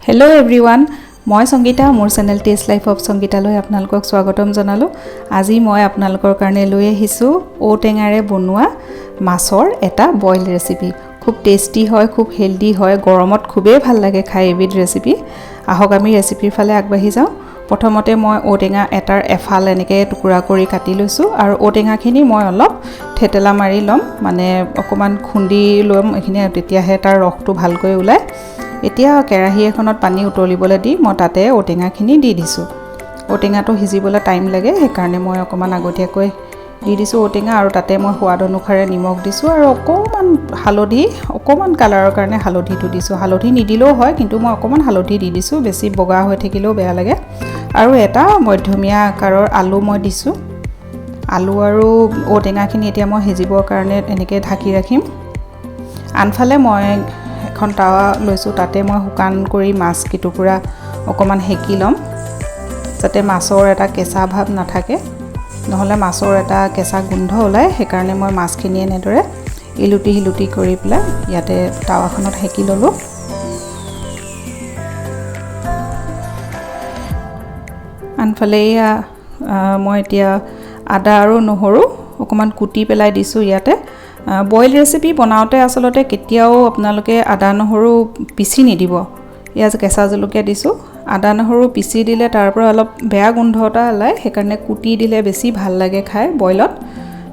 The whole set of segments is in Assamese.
हेलो एवरीवन मैं संगीता मोर चेनेल टेस्ट लाइफ अफ संगीताলৈ আপোনালোকক স্বাগতম জনালো। আজি মই আপোনালোকৰ কাৰণে লৈ আহিছো ঔটেঙাৰে বনোৱা মাছৰ এটা বইল ৰেচিপি। খুব টেস্টি হয়, খুব হেলদি হয়, গৰমত খুবেই ভাল লাগে খাই এবিধ ৰেচিপি। আহক আমি ৰেচিপিৰ ফালে আগবাঢ়ি যাওঁ। প্ৰথমতে মই ঔটেঙা এটাৰ এফাল এনেকৈ টুকুৰা কৰি কাটি লৈছোঁ আৰু ঔটেঙাখিনি মই অলপ থেতেলা মাৰি ল'ম, মানে অকণমান খুন্দি ল'ম এইখিনি, তেতিয়াহে তাৰ ৰসটো ভালকৈ ওলায়। এতিয়া কেৰাহী এখনত পানী উতলিবলৈ দি মই তাতে ঔটেঙাখিনি দি দিছোঁ। ঔটেঙাটো সিজিবলৈ টাইম লাগে, সেইকাৰণে মই অকণমান আগতীয়াকৈ দি দিছোঁ ঔটেঙা, আৰু তাতে মই সোৱাদ অনুসাৰে নিমখ দিছোঁ আৰু অকণমান হালধি, অকণমান কালাৰৰ কাৰণে হালধিটো দিছোঁ। হালধি নিদিলেও হয়, কিন্তু মই অকণমান হালধি দি দিছোঁ, বেছি বগা হৈ থাকিলেও বেয়া লাগে। আৰু এটা মধ্যমীয়া আকাৰৰ আলু মই দিছোঁ। আলু আৰু ঔটেঙাখিনি এতিয়া মই সিজিবৰ কাৰণে এনেকৈ ঢাকি ৰাখিম। আনফালে মই এখন টাৱা লৈছোঁ, তাতে মই শুকান কৰি মাছ কিটুকুৰা অকণমান সেকি ল'ম, যাতে মাছৰ এটা কেঁচা ভাৱ নাথাকে, নহ'লে মাছৰ এটা কেঁচা গোন্ধ ওলায়। সেইকাৰণে মই মাছখিনি এনেদৰে ইলুটি সিলুটি কৰি পেলাই ইয়াতে টাৱাখনত সেকি ল'লোঁ। আনফালে এয়া মই এতিয়া আদা আৰু নহৰু অকণমান কুটি পেলাই দিছোঁ ইয়াতে। বইল ৰেচিপি বনাওঁতে আচলতে কেতিয়াও আপোনালোকে আদা নহৰু পিচি নিদিব। ইয়াত কেঁচা জলকীয়া দিছোঁ। আদা নহৰু পিচি দিলে তাৰ পৰা অলপ বেয়া গোন্ধ এটা ওলায়, সেইকাৰণে কুটি দিলে বেছি ভাল লাগে খাই বইলত।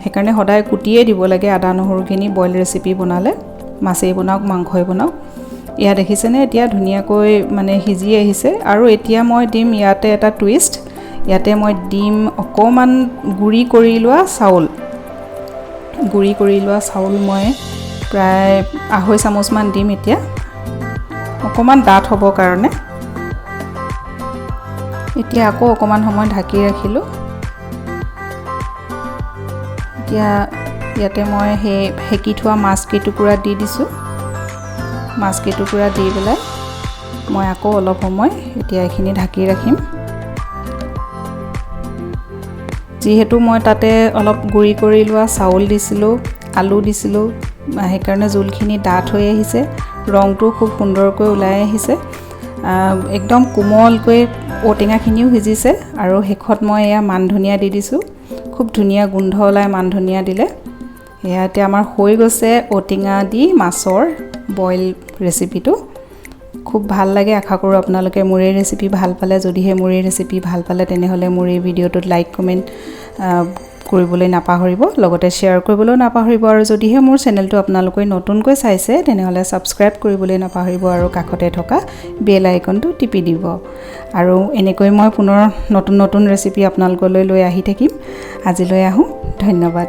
সেইকাৰণে সদায় কুটিয়েই দিব লাগে আদা নহৰুখিনি বইল ৰেচিপি বনালে, মাছেই বনাওক মাংসই বনাওক। এয়া দেখিছেনে, এতিয়া ধুনীয়াকৈ মানে সিজি আহিছে। আৰু এতিয়া মই দিম ইয়াতে এটা টুইষ্ট। ইয়াতে মই দিম অকণমান গুড়ি কৰি লোৱা চাউল। গুড়ি কৰি লোৱা চাউল মই প্ৰায় 2.5 চামুচমান দিম এতিয়া, অকণমান ডাঠ হ'বৰ কাৰণে। এতিয়া আকৌ অকণমান সময় ঢাকি ৰাখিলোঁ। এতিয়া ইয়াতে মই সেই সেকি থোৱা মাছ কেইটুকুৰা দি দিছোঁ। মাছ কেইটুকুৰা দি পেলাই মই আকৌ অলপ সময় এতিয়া এইখিনি ঢাকি ৰাখিম। যিহেতু মই তাতে অলপ গুড়ি কৰি লোৱা চাউল দিছিলোঁ, আলু দিছিলোঁ, সেইকাৰণে জোলখিনি ডাঠ হৈ আহিছে, ৰংটো খুব সুন্দৰকৈ ওলাই আহিছে, একদম কোমলকৈ ঔটেঙাখিনিও সিজিছে। আৰু শেষত মই এয়া মান ধনিয়া দি দিছোঁ, খুব ধুনীয়া গোন্ধ ওলাই মান ধনিয়া দিলে। এয়া এতিয়া আমাৰ হৈ গৈছে ঔটেঙা দি মাছৰ বইল ৰেচিপিটো। খুব ভাল লাগে। আশা কৰোঁ আপোনালোকে মোৰ এই ৰেচিপি ভাল পালে। যদিহে মোৰ এই ৰেচিপি ভাল পালে তেনেহ'লে মোৰ এই ভিডিঅ'টোত লাইক কমেণ্ট কৰিবলৈ নাপাহৰিব, লগতে শ্বেয়াৰ কৰিবলৈও নাপাহৰিব। আৰু যদিহে মোৰ চেনেলটো আপোনালোকে নতুনকৈ চাইছে তেনেহ'লে ছাবস্ক্ৰাইব কৰিবলৈ নাপাহৰিব আৰু কাষতে থকা বেল আইকনটো টিপি দিব। আৰু এনেকৈ মই পুনৰ নতুন নতুন ৰেচিপি আপোনালোকলৈ লৈ আহি থাকিম। আজিলৈ আহোঁ, ধন্যবাদ।